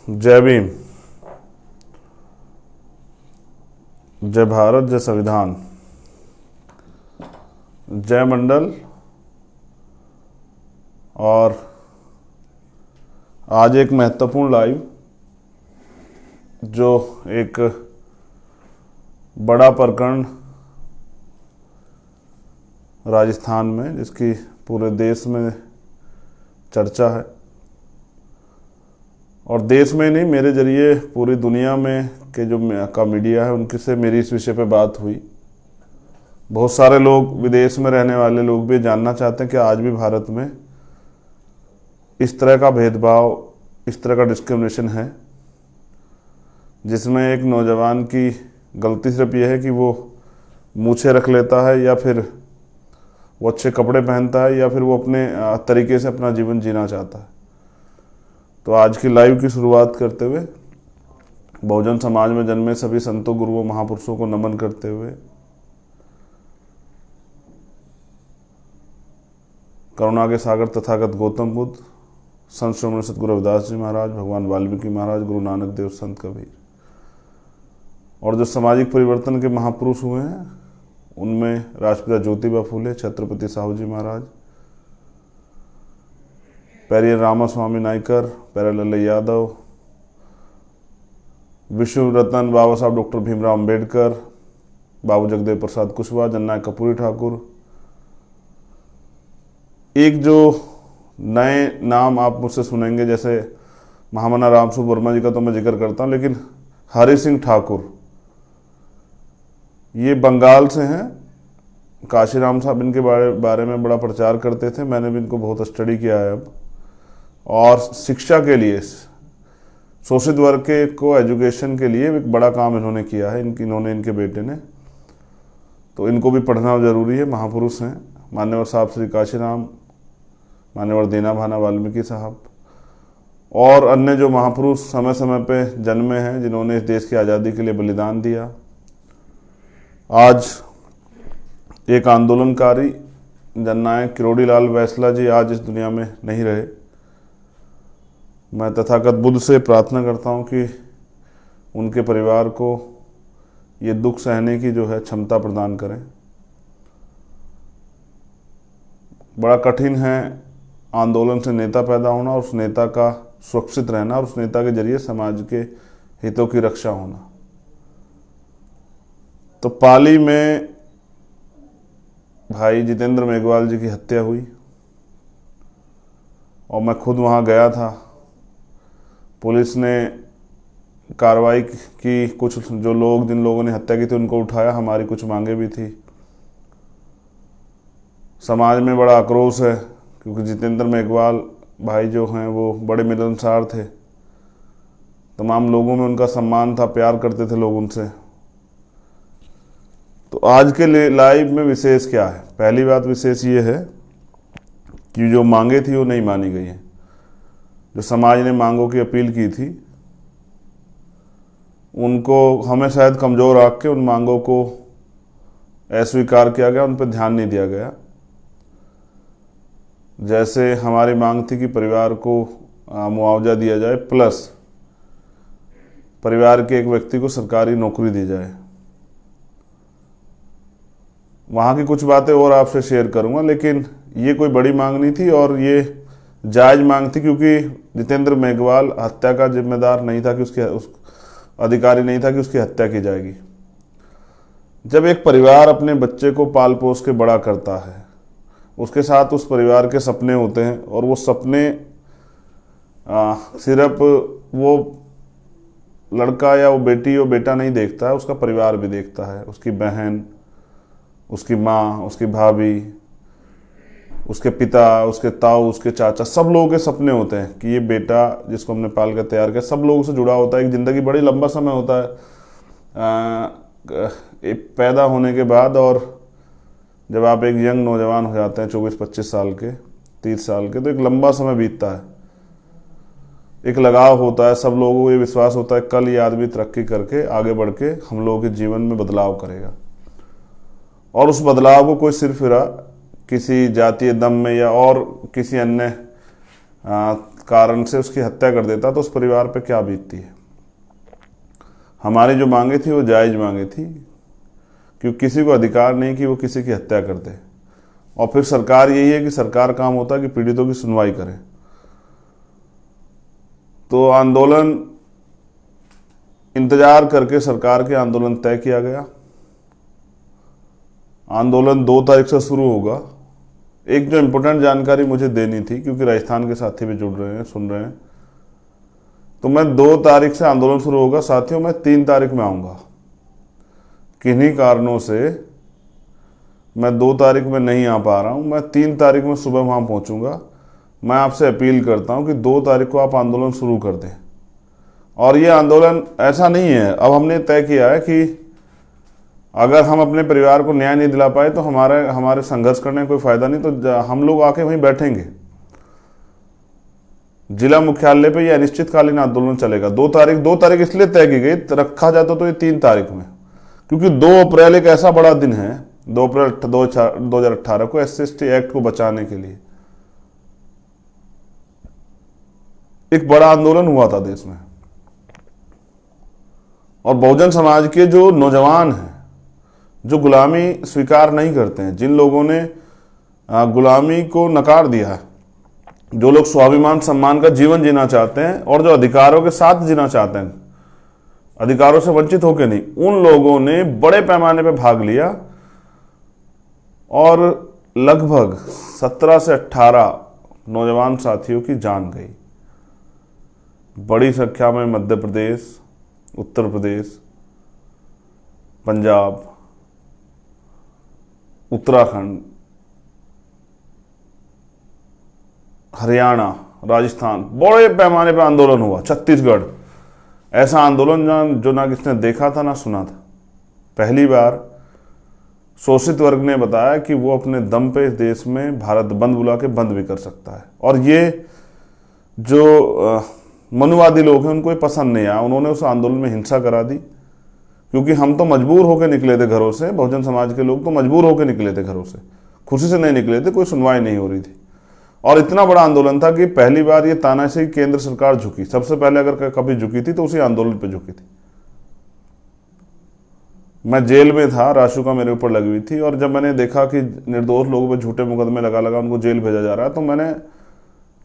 जय भीम, जय भारत, जय संविधान, जय मंडल। और आज एक महत्वपूर्ण लाइव जो एक बड़ा प्रकरण राजस्थान में जिसकी पूरे देश में चर्चा है, और देश में नहीं, मेरे जरिए पूरी दुनिया में के जो का मीडिया है उनके से मेरी इस विषय पे बात हुई। बहुत सारे लोग, विदेश में रहने वाले लोग भी जानना चाहते हैं कि आज भी भारत में इस तरह का भेदभाव, इस तरह का डिस्क्रिमिनेशन है, जिसमें एक नौजवान की गलती सिर्फ यह है कि वो मूछें रख लेता है, या फिर वो अच्छे कपड़े पहनता है, या फिर वो अपने तरीके से अपना जीवन जीना चाहता है। तो आज की लाइव की शुरुआत करते हुए बहुजन समाज में जन्मे सभी संतों, गुरुओं, महापुरुषों को नमन करते हुए करुणा के सागर तथागत गौतम बुद्ध, संत श्रोमणी सतगुरु रविदास जी महाराज, भगवान वाल्मीकि महाराज, गुरु नानक देव, संत कबीर और जो सामाजिक परिवर्तन के महापुरुष हुए हैं उनमें राष्ट्रपिता ज्योतिबा फूले, छत्रपति साहू जी महाराज, पेरियर रामास्वामी नायकर, प्यारेलाल यादव, विश्व रत्न बाबा साहब डॉक्टर भीमराव अंबेडकर, बाबू जगदेव प्रसाद कुशवाहा, जननायक कर्पूरी ठाकुर। एक जो नए नाम आप मुझसे सुनेंगे, जैसे महामना रामसूर वर्मा जी का तो मैं जिक्र करता हूँ, लेकिन हरि सिंह ठाकुर ये बंगाल से हैं। काशीराम साहब इनके बारे में बड़ा प्रचार करते थे, मैंने भी इनको बहुत स्टडी किया है अब। और शिक्षा के लिए, शोषित वर्ग के को एजुकेशन के लिए एक बड़ा काम इन्होंने किया है, इन्होंने, इनके बेटे ने। तो इनको भी पढ़ना जरूरी है, महापुरुष हैं। मान्यवर साहब श्री काशीराम, मान्यवर दीना भाना वाल्मीकि साहब और अन्य जो महापुरुष समय समय पे जन्मे हैं, जिन्होंने इस देश की आज़ादी के लिए बलिदान दिया। आज एक आंदोलनकारी जननायक किरोड़ी लाल वैसला जी आज इस दुनिया में नहीं रहे। मैं तथागत बुद्ध से प्रार्थना करता हूँ कि उनके परिवार को ये दुख सहने की जो है क्षमता प्रदान करें। बड़ा कठिन है आंदोलन से नेता पैदा होना, और उस नेता का सुरक्षित रहना, और उस नेता के जरिए समाज के हितों की रक्षा होना। तो पाली में भाई जितेंद्र मेघवाल जी की हत्या हुई और मैं खुद वहाँ गया था। पुलिस ने कार्रवाई की, कुछ जो लोग, जिन लोगों ने हत्या की थी उनको उठाया, हमारी कुछ मांगे भी थी। समाज में बड़ा आक्रोश है क्योंकि जितेंद्र मेघवाल भाई जो हैं वो बड़े मिलनसार थे, तमाम लोगों में उनका सम्मान था, प्यार करते थे लोग उनसे। तो आज के लाइव में विशेष क्या है? पहली बात विशेष ये है कि जो मांगे थी वो नहीं मानी गई है। जो समाज ने मांगों की अपील की थी उनको हमें शायद कमज़ोर आंक के उन मांगों को अस्वीकार किया गया, उन पर ध्यान नहीं दिया गया। जैसे हमारी मांग थी कि परिवार को मुआवजा दिया जाए, प्लस परिवार के एक व्यक्ति को सरकारी नौकरी दी जाए। वहाँ की कुछ बातें और आपसे शेयर करूँगा, लेकिन ये कोई बड़ी मांग नहीं थी और ये जायज़ मांग थी, क्योंकि जितेंद्र मेघवाल हत्या का जिम्मेदार नहीं था कि उस अधिकारी नहीं था कि उसकी हत्या की जाएगी। जब एक परिवार अपने बच्चे को पाल पोस के बड़ा करता है, उसके साथ उस परिवार के सपने होते हैं, और वो सपने सिर्फ वो लड़का या वो बेटी या बेटा नहीं देखता है, उसका परिवार भी देखता है। उसकी बहन, उसकी माँ, उसकी भाभी, उसके पिता, उसके ताऊ, उसके चाचा, सब लोगों के सपने होते हैं कि ये बेटा जिसको हमने पाल कर तैयार किया, सब लोगों से जुड़ा होता है। एक ज़िंदगी बड़ी लंबा समय होता है पैदा होने के बाद, और जब आप एक यंग नौजवान हो जाते हैं 24-25 साल के, 30 साल के, तो एक लंबा समय बीतता है, एक लगाव होता है। सब लोगों को ये विश्वास होता है कल ये आदमी तरक्की करके आगे बढ़ के हम लोगों के जीवन में बदलाव करेगा, और उस बदलाव को कोई सिर्फ किसी जातीय दम में या और किसी अन्य कारण से उसकी हत्या कर देता तो उस परिवार पे क्या बीतती है। हमारी जो मांगे थी वो जायज़ मांगे थी, क्योंकि किसी को अधिकार नहीं कि वो किसी की हत्या कर दे। और फिर सरकार यही है कि सरकार काम होता है कि पीड़ितों की सुनवाई करे। तो आंदोलन इंतजार करके सरकार के आंदोलन तय किया गया। आंदोलन 2 तारीख से शुरू होगा। एक जो इम्पोर्टेंट जानकारी मुझे देनी थी, क्योंकि राजस्थान के साथी भी जुड़ रहे हैं, सुन रहे हैं, तो मैं 2 तारीख से आंदोलन शुरू होगा साथियों, मैं 3 तारीख में आऊँगा। किन्हीं कारणों से मैं 2 तारीख में नहीं आ पा रहा हूँ। मैं 3 तारीख में सुबह वहाँ पहुँचूँगा। मैं आपसे अपील करता हूँ कि 2 तारीख को आप आंदोलन शुरू कर दें। और ये आंदोलन ऐसा नहीं है, अब हमने तय किया है कि अगर हम अपने परिवार को न्याय नहीं दिला पाए तो हमारे संघर्ष करने में कोई फ़ायदा नहीं, तो हम लोग आके वहीं बैठेंगे। जिला मुख्यालय पे ये अनिश्चितकालीन आंदोलन चलेगा। 2 तारीख इसलिए तय की गई, रखा जाता तो ये 3 तारीख में, क्योंकि 2 अप्रैल एक ऐसा बड़ा दिन है, 2 अप्रैल 2018 को SC/ST एक्ट को बचाने के लिए एक बड़ा आंदोलन हुआ था देश में। और बहुजन समाज के जो नौजवान हैं, जो गुलामी स्वीकार नहीं करते हैं, जिन लोगों ने गुलामी को नकार दिया है, जो लोग स्वाभिमान सम्मान का जीवन जीना चाहते हैं और जो अधिकारों के साथ जीना चाहते हैं, अधिकारों से वंचित होकर नहीं, उन लोगों ने बड़े पैमाने पर भाग लिया। और लगभग 17 से 18 नौजवान साथियों की जान गई। बड़ी संख्या में मध्य प्रदेश, उत्तर प्रदेश, पंजाब, उत्तराखंड, हरियाणा, राजस्थान, बड़े पैमाने पर आंदोलन हुआ। छत्तीसगढ़, ऐसा आंदोलन जो ना किसने देखा था ना सुना था। पहली बार शोषित वर्ग ने बताया कि वो अपने दम पे इस देश में भारत बंद बुला के बंद भी कर सकता है। और ये जो मनुवादी लोग हैं उनको ये पसंद नहीं आया। उन्होंने उस आंदोलन में हिंसा करा दी, क्योंकि हम तो मजबूर होकर निकले थे घरों से, बहुजन समाज के लोग तो मजबूर होकर निकले थे घरों से, खुशी से नहीं निकले थे, कोई सुनवाई नहीं हो रही थी। और इतना बड़ा आंदोलन था कि पहली बार ये तानाशाही केंद्र सरकार झुकी। सबसे पहले अगर कभी झुकी थी तो उसी आंदोलन पे झुकी थी। मैं जेल में था, राशुका मेरे ऊपर लगी हुई थी, और जब मैंने देखा कि निर्दोष लोगों पर झूठे मुकदमे लगा उनको जेल भेजा जा रहा है, तो मैंने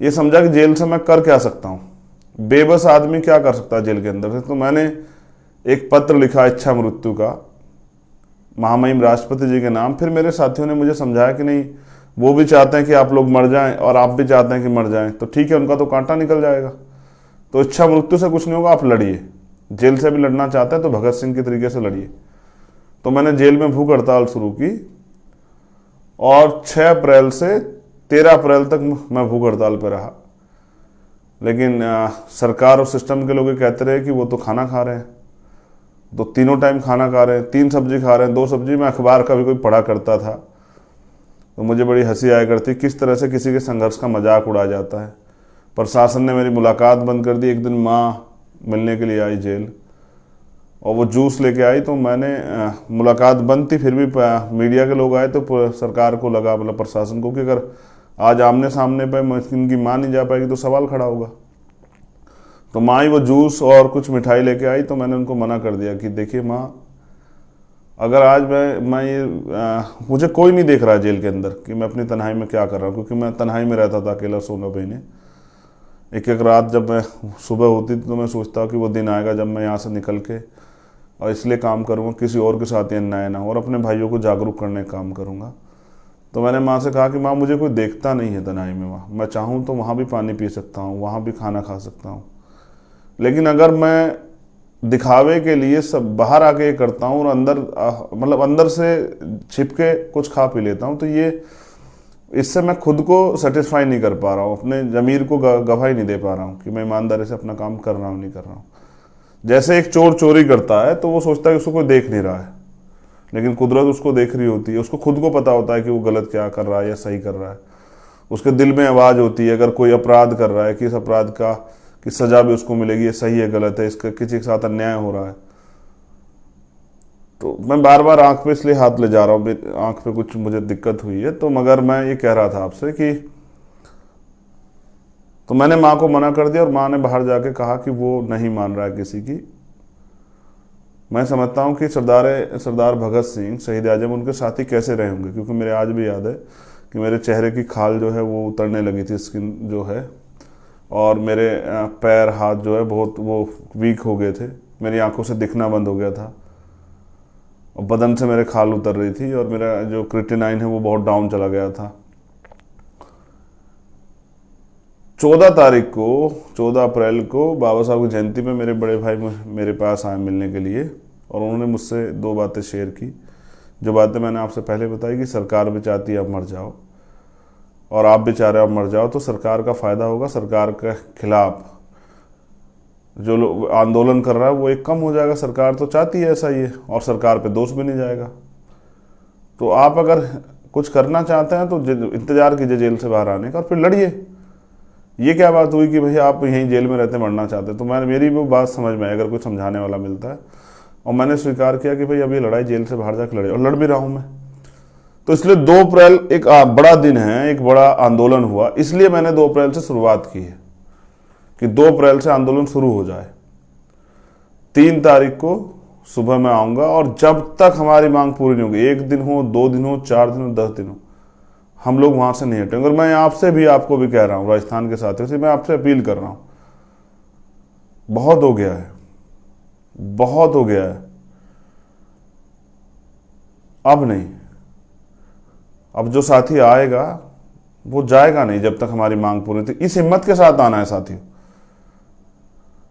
ये समझा कि जेल से मैं कर क्या सकता हूँ, बेबस आदमी क्या कर सकता है जेल के अंदर से। तो मैंने एक पत्र लिखा इच्छा मृत्यु का, महामहिम राष्ट्रपति जी के नाम। फिर मेरे साथियों ने मुझे समझाया कि नहीं, वो भी चाहते हैं कि आप लोग मर जाएं और आप भी चाहते हैं कि मर जाएं, तो ठीक है, उनका तो कांटा निकल जाएगा। तो इच्छा मृत्यु से कुछ नहीं होगा, आप लड़िए। जेल से भी लड़ना चाहते हैं तो भगत सिंह के तरीके से लड़िए। तो मैंने जेल में भूख हड़ताल शुरू की और 6 अप्रैल से 13 अप्रैल तक मैं भूख हड़ताल पर रहा। लेकिन सरकार और सिस्टम के लोग ये कहते रहे कि वो तो खाना खा रहे हैं, तो तीनों टाइम खाना खा रहे हैं, 3 सब्जी खा रहे हैं, 2 सब्जी। मैं अखबार का भी कोई पढ़ा करता था तो मुझे बड़ी हंसी आया करती, किस तरह से किसी के संघर्ष का मजाक उड़ाया जाता है। प्रशासन ने मेरी मुलाकात बंद कर दी। एक दिन माँ मिलने के लिए आई जेल, और वो जूस लेके आई, तो मैंने मुलाकात बंद थी, फिर भी मीडिया के लोग आए तो सरकार को लगा, मतलब प्रशासन को, कि अगर आज आमने सामने पे इनकी माँ नहीं जा पाएगी तो सवाल खड़ा होगा। तो माँ ही वो जूस और कुछ मिठाई लेके आई, तो मैंने उनको मना कर दिया कि देखिए माँ, अगर आज मैं ये मुझे कोई नहीं देख रहा है जेल के अंदर कि मैं अपनी तन्हाई में क्या कर रहा हूँ, क्योंकि मैं तन्हाई में रहता था अकेला सोना बहने। एक रात जब मैं सुबह होती थी तो मैं सोचता कि वो दिन आएगा जब मैं यहाँ से निकल के, और इसलिए काम करूँगा किसी और के साथ ये अन्याय ना हो, और अपने भाइयों को जागरूक करने का काम करूँगा। तो मैंने माँ से कहा कि माँ, मुझे कोई देखता नहीं है तन्हाई में, माँ मैं चाहूँ तो वहाँ भी पानी पी सकता हूँ, वहाँ भी खाना खा सकता हूँ, लेकिन अगर मैं दिखावे के लिए सब बाहर आके ये करता हूँ और अंदर मतलब अंदर से छिप के कुछ खा पी लेता हूँ, तो ये इससे मैं खुद को सेटिस्फाई नहीं कर पा रहा हूँ, अपने ज़मीर को गवाही नहीं दे पा रहा हूँ कि मैं ईमानदारी से अपना काम कर रहा हूँ नहीं कर रहा हूँ। जैसे एक चोर चोरी करता है तो वो सोचता है कि उसको कोई देख नहीं रहा है, लेकिन कुदरत उसको देख रही होती है। उसको खुद को पता होता है कि वो गलत क्या कर रहा है या सही कर रहा है। उसके दिल में आवाज़ होती है, अगर कोई अपराध कर रहा है कि इस अपराध का कि सज़ा भी उसको मिलेगी, ये सही है गलत है, इसका किसी के साथ अन्याय हो रहा है। तो मैं बार बार आँख पे इसलिए हाथ ले जा रहा हूँ, आँख पे कुछ मुझे दिक्कत हुई है, तो मगर मैं ये कह रहा था आपसे कि तो मैंने माँ को मना कर दिया और माँ ने बाहर जाके कहा कि वो नहीं मान रहा है किसी की। मैं समझता हूँ कि सरदार भगत सिंह शहीद आजम उनके साथी कैसे रहे होंगे, क्योंकि मेरे आज भी याद है कि मेरे चेहरे की खाल जो है वो उतरने लगी थी, स्किन जो है, और मेरे पैर हाथ जो है बहुत वो वीक हो गए थे, मेरी आंखों से दिखना बंद हो गया था और बदन से मेरे खाल उतर रही थी और मेरा जो क्रिएटिनाइन है वो बहुत डाउन चला गया था। 14 अप्रैल को बाबा साहब की जयंती में मेरे बड़े भाई मेरे पास आए मिलने के लिए और उन्होंने मुझसे 2 बातें शेयर की। जो बातें मैंने आपसे पहले बताई कि सरकार भी चाहती है आप मर जाओ और आप भी चाह रहे हो आप मर जाओ, तो सरकार का फ़ायदा होगा, सरकार के खिलाफ जो लोग आंदोलन कर रहा है वो एक कम हो जाएगा। सरकार तो चाहती है ऐसा ही है और सरकार पे दोष भी नहीं जाएगा। तो आप अगर कुछ करना चाहते हैं तो इंतज़ार कीजिए जेल से बाहर आने का और फिर लड़िए। ये क्या बात हुई कि भैया आप यहीं जेल में रहते मरना चाहते? तो मेरी वो बात समझ में आई, अगर कोई समझाने वाला मिलता है, और मैंने स्वीकार किया कि भाई अब ये लड़ाई जेल से बाहर जाकर लड़े और लड़ भी रहा हूँ मैं। तो इसलिए 2 अप्रैल एक बड़ा दिन है, एक बड़ा आंदोलन हुआ, इसलिए मैंने 2 अप्रैल से शुरुआत की है कि 2 अप्रैल से आंदोलन शुरू हो जाए। 3 तारीख को सुबह मैं आऊँगा और जब तक हमारी मांग पूरी नहीं होगी, 1 दिन हो, 2 दिन हो, 4 दिन हो, 10 दिन हो, हम लोग वहाँ से नहीं हटेंगे। और मैं आपसे भी, आपको भी कह रहा हूँ, राजस्थान के साथियों से मैं आपसे अपील कर रहा हूँ, बहुत हो गया है, बहुत हो गया है, अब नहीं। अब जो साथी आएगा वो जाएगा नहीं जब तक हमारी मांग पूरी थी। इस हिम्मत के साथ आना है साथियों,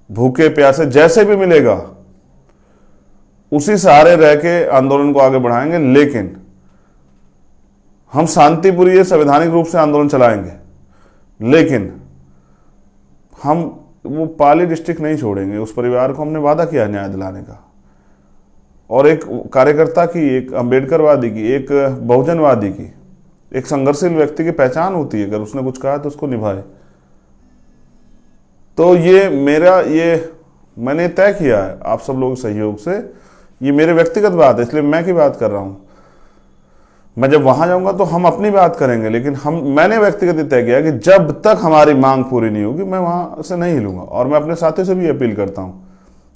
भूखे प्यासे जैसे भी मिलेगा उसी सहारे रह के आंदोलन को आगे बढ़ाएंगे, लेकिन हम शांतिपूर्ण संवैधानिक रूप से आंदोलन चलाएंगे, लेकिन हम वो पाली डिस्ट्रिक्ट नहीं छोड़ेंगे। उस परिवार को हमने वादा किया न्याय दिलाने का, और एक कार्यकर्ता की, एक अम्बेडकरवादी की, एक बहुजनवादी की, एक संघर्षशील व्यक्ति की पहचान होती है, अगर उसने कुछ कहा तो उसको निभाए। तो मैंने तय किया है आप सब लोगों के सहयोग से, ये मेरे व्यक्तिगत बात है इसलिए मैं की बात कर रहा हूं। मैं जब वहां जाऊंगा तो हम अपनी बात करेंगे, लेकिन मैंने व्यक्तिगत तय किया कि जब तक हमारी मांग पूरी नहीं होगी मैं वहां से नहीं हिलूंगा। और मैं अपने साथियों से भी अपील करता हूं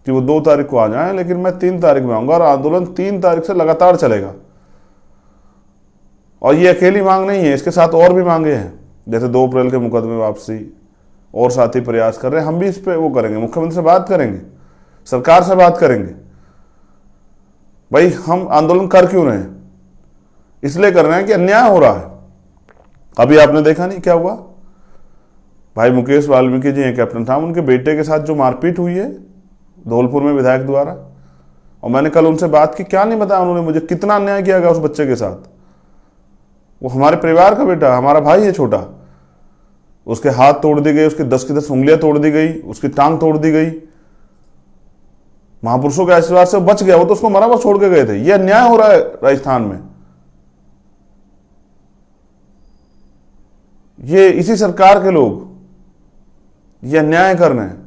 कि वो 2 तारीख को आ जाएं, लेकिन मैं 3 तारीख में आऊंगा और आंदोलन 3 तारीख से लगातार चलेगा। और ये अकेली मांग नहीं है, इसके साथ और भी मांगे हैं, जैसे 2 अप्रैल के मुकदमे वापसी, और साथी प्रयास कर रहे हैं। हम भी इस पे वो करेंगे, मुख्यमंत्री से बात करेंगे, सरकार से बात करेंगे। भाई हम आंदोलन कर क्यों रहे हैं? इसलिए कर रहे हैं कि अन्याय हो रहा है। अभी आपने देखा नहीं क्या हुआ, भाई मुकेश वाल्मीकि जी हैं, कैप्टन था, उनके बेटे के साथ जो मारपीट हुई है धौलपुर में विधायक द्वारा, और मैंने कल उनसे बात की, क्या नहीं बताया उन्होंने मुझे कितना अन्याय किया गया उस बच्चे के साथ। वो हमारे परिवार का बेटा, हमारा भाई है छोटा, उसके हाथ तोड़ दी गए, उसकी 10 की 10 उंगलियां तोड़ दी गई, उसकी टांग तोड़ दी गई। महापुरुषों के आशीर्वाद से वो बच गया, वो तो उसको मरा हुआ छोड़ के गए थे। ये अन्याय हो रहा है राजस्थान में, ये इसी सरकार के लोग ये अन्याय कर रहे हैं,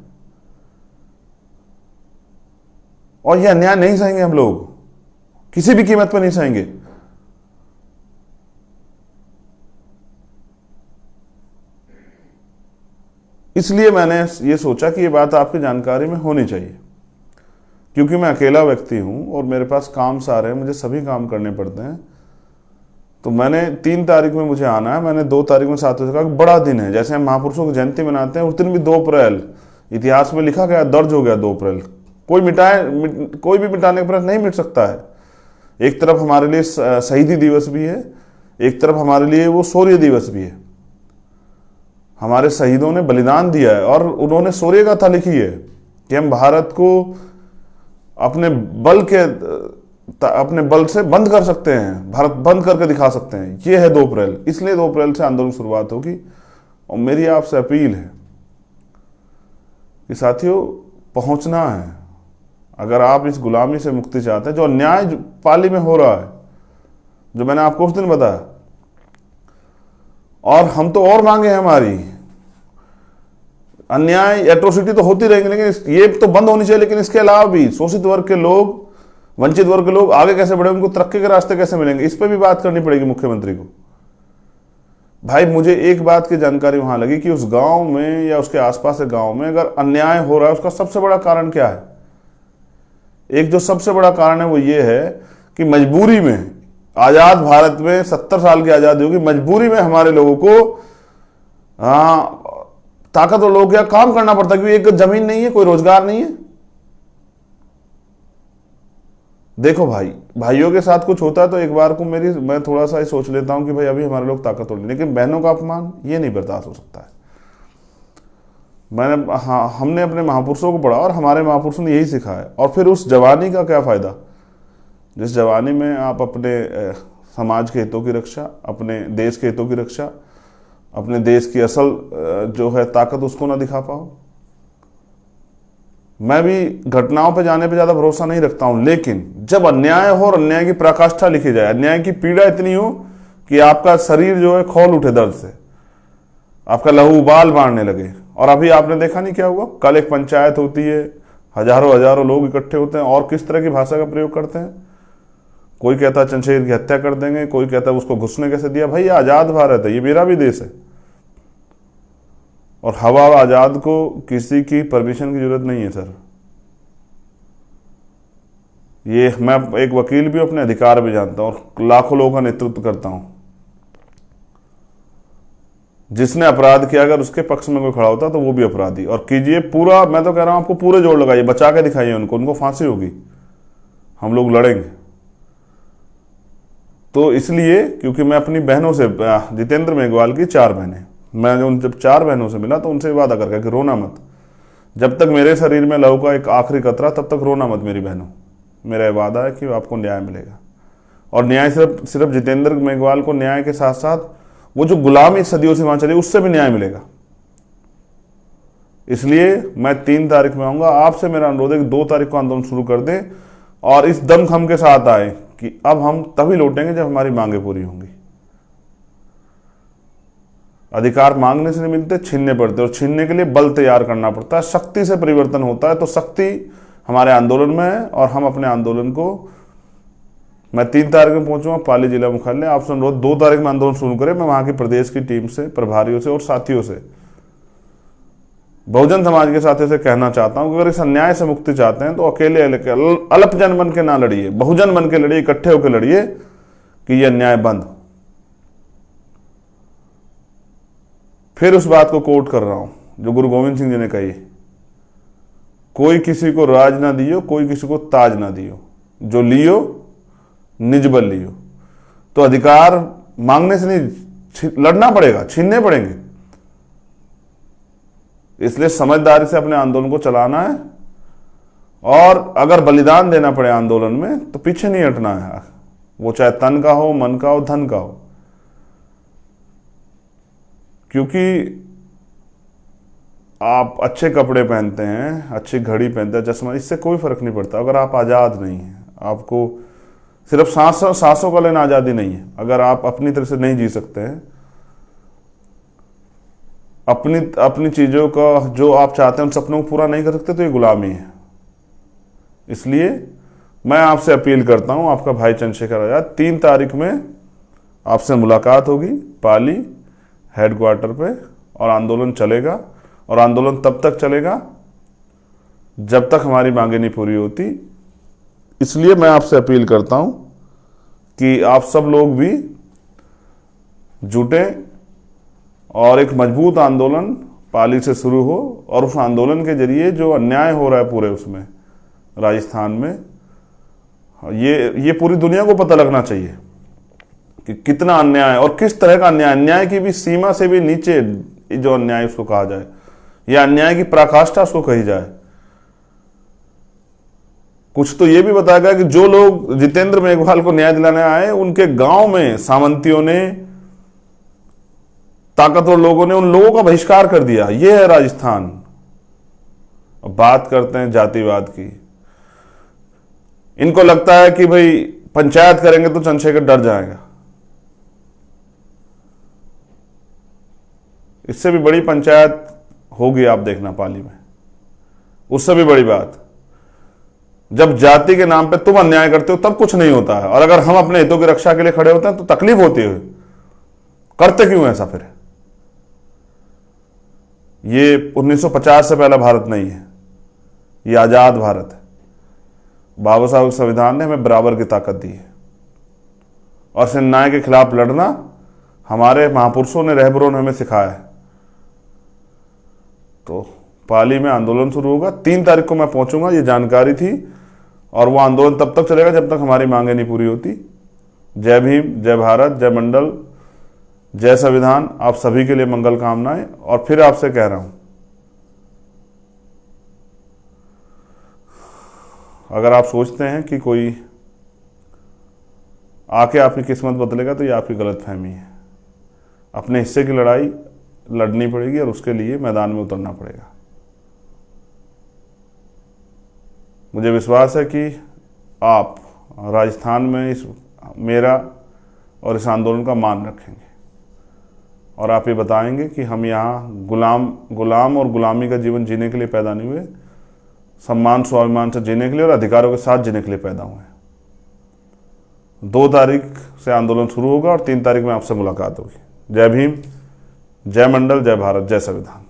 और ये अन्याय नहीं सहेंगे हम लोग, किसी भी कीमत पर नहीं सहेंगे। इसलिए मैंने ये सोचा कि ये बात आपकी जानकारी में होनी चाहिए, क्योंकि मैं अकेला व्यक्ति हूं और मेरे पास काम सारे हैं, मुझे सभी काम करने पड़ते हैं। तो मैंने 3 तारीख में मुझे आना है, मैंने 2 तारीख में साथियों से कहा कि बड़ा दिन है, जैसे हम महापुरुषों की जयंती मनाते हैं उस दिन भी 2 अप्रैल इतिहास में लिखा गया, दर्ज हो गया 2 अप्रैल। कोई भी मिटाने का प्रयास नहीं मिट सकता है। एक तरफ हमारे लिए शहीदी दिवस भी है, एक तरफ हमारे लिए वो शौर्य दिवस भी है। हमारे शहीदों ने बलिदान दिया है और उन्होंने शौर्य गाथा लिखी है कि हम भारत को अपने बल से बंद कर सकते हैं, भारत बंद करके दिखा सकते हैं। ये है 2 अप्रैल, इसलिए 2 अप्रैल से आंदोलन शुरुआत होगी। और मेरी आपसे अपील है कि साथियों पहुंचना है, अगर आप इस गुलामी से मुक्ति चाहते हैं, जो अन्याय पाली में हो रहा है, जो मैंने आपको उस दिन बताया, और हम तो और मांगे हैं हमारी, अन्याय एट्रोसिटी तो होती रहेंगी, लेकिन ये तो बंद होनी चाहिए। लेकिन इसके अलावा भी शोषित वर्ग के लोग, वंचित वर्ग के लोग आगे कैसे बढ़े, उनको तरक्की के रास्ते कैसे मिलेंगे, इस पर भी बात करनी पड़ेगी मुख्यमंत्री को। भाई मुझे एक बात की जानकारी वहां लगी कि उस गांव में या उसके आसपास के गांव में अगर अन्याय हो रहा है उसका सबसे बड़ा कारण क्या है? एक जो सबसे बड़ा कारण है वो ये है कि मजबूरी में, आजाद भारत में 70 साल की आजादी होगी, मजबूरी में हमारे लोगों को ताकतवर लोग क्या काम करना पड़ता है, क्योंकि एक जमीन नहीं है, कोई रोजगार नहीं है। देखो भाई, भाइयों के साथ कुछ होता है तो एक बार को मैं थोड़ा सा सोच लेता हूं कि भाई अभी हमारे लोग ताकतवर नहीं, लेकिन बहनों का अपमान ये नहीं बर्दाश्त हो सकता है। हमने अपने महापुरुषों को पढ़ा और हमारे महापुरुषों ने यही सिखाया। और फिर उस जवानी का क्या फायदा जिस जवानी में आप अपने समाज के हितों की रक्षा, अपने देश के हितों की रक्षा, अपने देश की असल जो है ताकत उसको ना दिखा पाओ। मैं भी घटनाओं पे जाने पे ज्यादा भरोसा नहीं रखता हूं, लेकिन जब अन्याय हो और अन्याय की पराकाष्ठा लिखी जाए, अन्याय की पीड़ा इतनी हो कि आपका शरीर जो है खौल उठे दर्द से, आपका लहू उबाल मारने लगे। और अभी आपने देखा नहीं क्या हुआ, कल एक पंचायत होती है, हजारों लोग इकट्ठे होते हैं और किस तरह की भाषा का प्रयोग करते हैं। कोई कहता है चंद्रशेखर की हत्या कर देंगे, कोई कहता है उसको घुसने कैसे दिया। भाई ये आजाद भारत है, ये मेरा भी देश है, और हवा आजाद को किसी की परमिशन की जरूरत नहीं है सर। ये मैं एक वकील भी, अपने अधिकार भी जानता हूं और लाखों लोगों का नेतृत्व करता हूं। जिसने अपराध किया अगर उसके पक्ष में कोई खड़ा होता तो वो भी अपराधी। और कीजिए पूरा, मैं तो कह रहा हूं आपको पूरे जोड़ लगाइए, बचा के दिखाइए उनको फांसी होगी, हम लोग लड़ेंगे। तो इसलिए क्योंकि मैं अपनी बहनों से, जितेंद्र मेघवाल की 4 बहनें, मैं जब 4 बहनों से मिला तो उनसे वादा करके कि रोना मत, जब तक मेरे शरीर में लहू का एक आखिरी कतरा तब तक रोना मत मेरी बहनों। मेरा वादा है कि आपको न्याय मिलेगा। और न्याय सिर्फ जितेंद्र मेघवाल को न्याय के साथ साथ वो जो गुलामी सदियों से वहां चली उससे भी न्याय मिलेगा। इसलिए मैं 3 तारीख में आऊंगा। आपसे मेरा अनुरोध है कि 2 तारीख को आंदोलन शुरू कर दें और इस दमखम के साथ आए कि अब हम तभी लौटेंगे जब हमारी मांगे पूरी होंगी। अधिकार मांगने से नहीं मिलते, छीनने पड़ते, और छीनने के लिए बल तैयार करना पड़ता है। शक्ति से परिवर्तन होता है, तो शक्ति हमारे आंदोलन में है। और हम अपने आंदोलन को, मैं 3 तारीख में पहुंचूंगा पाली जिला मुख्यालय। आपसे अनुरोध 2 तारीख में आंदोलन शुरू करें। मैं वहां की प्रदेश की टीम से, प्रभारियों से और साथियों से, बहुजन समाज के साथियों से कहना चाहता हूं कि अगर इस अन्याय से मुक्ति चाहते हैं तो अकेले अल्पजन बन के ना लड़िए, बहुजन बन के लड़िए, इकट्ठे होकर लड़िए कि यह अन्याय बंद। फिर उस बात को कोट कर रहा हूं जो गुरु गोविंद सिंह जी ने कही, कोई किसी को राज ना दियो, कोई किसी को ताज ना दियो, जो लियो निज बल लियो। तो अधिकार मांगने से नहीं, लड़ना पड़ेगा, छीनने पड़ेंगे। इसलिए समझदारी से अपने आंदोलन को चलाना है, और अगर बलिदान देना पड़े आंदोलन में तो पीछे नहीं हटना है, वो चाहे तन का हो, मन का हो, धन का हो। क्योंकि आप अच्छे कपड़े पहनते हैं, अच्छी घड़ी पहनते हैं, चश्मा, इससे कोई फर्क नहीं पड़ता अगर आप आजाद नहीं हैं। आपको सिर्फ सांसों का लेना आजादी नहीं है। अगर आप अपनी तरह से नहीं जी सकते हैं, अपनी चीजों का जो आप चाहते हैं उन सपनों को पूरा नहीं कर सकते, तो ये गुलामी है। इसलिए मैं आपसे अपील करता हूं, आपका भाई चंद्रशेखर आजाद, 3 तारीख में आपसे मुलाकात होगी पाली हेडक्वार्टर पे, और आंदोलन चलेगा। और आंदोलन तब तक चलेगा जब तक हमारी मांगे नहीं पूरी होती। इसलिए मैं आपसे अपील करता हूं कि आप सब लोग भी जुटे और एक मजबूत आंदोलन पाली से शुरू हो, और उस आंदोलन के जरिए जो अन्याय हो रहा है पूरे उसमें राजस्थान में, ये पूरी दुनिया को पता लगना चाहिए कि कितना अन्याय और किस तरह का अन्याय, अन्याय की भी सीमा से भी नीचे जो अन्याय उसको कहा जाए, या अन्याय की पराकाष्ठा उसको कही जाए। कुछ तो ये भी बताया गया कि जो लोग जितेंद्र मेघवाल को न्याय दिलाने आए, उनके गांव में सामंतियों ने, ताकतवर लोगों ने उन लोगों का बहिष्कार कर दिया। ये है राजस्थान। अब बात करते हैं जातिवाद की। इनको लगता है कि भाई पंचायत करेंगे तो चंद्रशेखर डर जाएगा। इससे भी बड़ी पंचायत होगी, आप देखना पाली में। उससे भी बड़ी बात, जब जाति के नाम पे तुम अन्याय करते हो तब कुछ नहीं होता है, और अगर हम अपने हितों की रक्षा के लिए खड़े होते हैं तो तकलीफ होती है। करते क्यों ऐसा फिर? ये 1950 से पहला भारत नहीं है, ये आजाद भारत है। बाबा साहब के संविधान ने हमें बराबर की ताकत दी है, और इस अन्याय के खिलाफ लड़ना हमारे महापुरुषों ने, रहबरों ने हमें सिखाया है। तो पाली में आंदोलन शुरू होगा, 3 तारीख को मैं पहुंचूंगा, ये जानकारी थी। और वो आंदोलन तब तक चलेगा जब तक हमारी मांगें नहीं पूरी होती। जय भीम, जय भारत, जय मंडल, जय संविधान। आप सभी के लिए मंगल कामनाएं। और फिर आपसे कह रहा हूं, अगर आप सोचते हैं कि कोई आके आपकी किस्मत बदलेगा तो ये आपकी गलतफहमी है। अपने हिस्से की लड़ाई लड़नी पड़ेगी और उसके लिए मैदान में उतरना पड़ेगा। मुझे विश्वास है कि आप राजस्थान में इस मेरा और इस आंदोलन का मान रखेंगे, और आप ये बताएंगे कि हम यहाँ गुलाम और गुलामी का जीवन जीने के लिए पैदा नहीं हुए, सम्मान स्वाभिमान से जीने के लिए और अधिकारों के साथ जीने के लिए पैदा हुए। 2 तारीख से आंदोलन शुरू होगा और 3 तारीख में आपसे मुलाकात होगी। जय भीम, जय मंडल, जय भारत, जय संविधान।